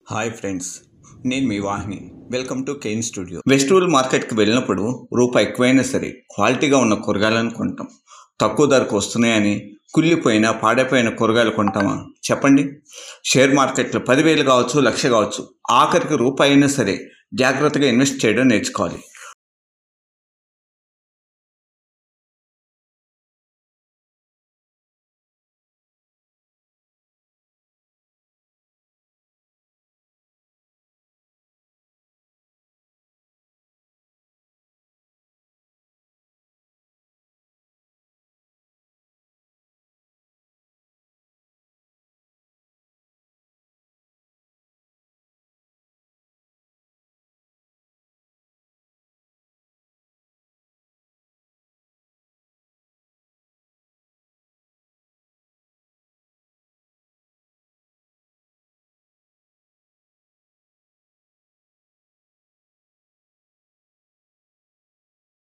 Hi friends, నేను మీ Vahini. Welcome to Cane Studio. Vegetable మార్కెట్కి వెళ్ళినప్పుడు రూపాయి ఎక్కువైనా సరే క్వాలిటీగా ఉన్న కూరగాయలను కొంటాం. తక్కువ ధరకు వస్తున్నాయని కుళ్ళిపోయిన పాడైపోయిన కూరగాయలు కొంటామా చెప్పండి? షేర్ మార్కెట్లో 10,000 కావచ్చు, 1,00,000 కావచ్చు, ఆఖరికి రూపాయి అయినా సరే జాగ్రత్తగా ఇన్వెస్ట్ చేయడం నేర్చుకోవాలి.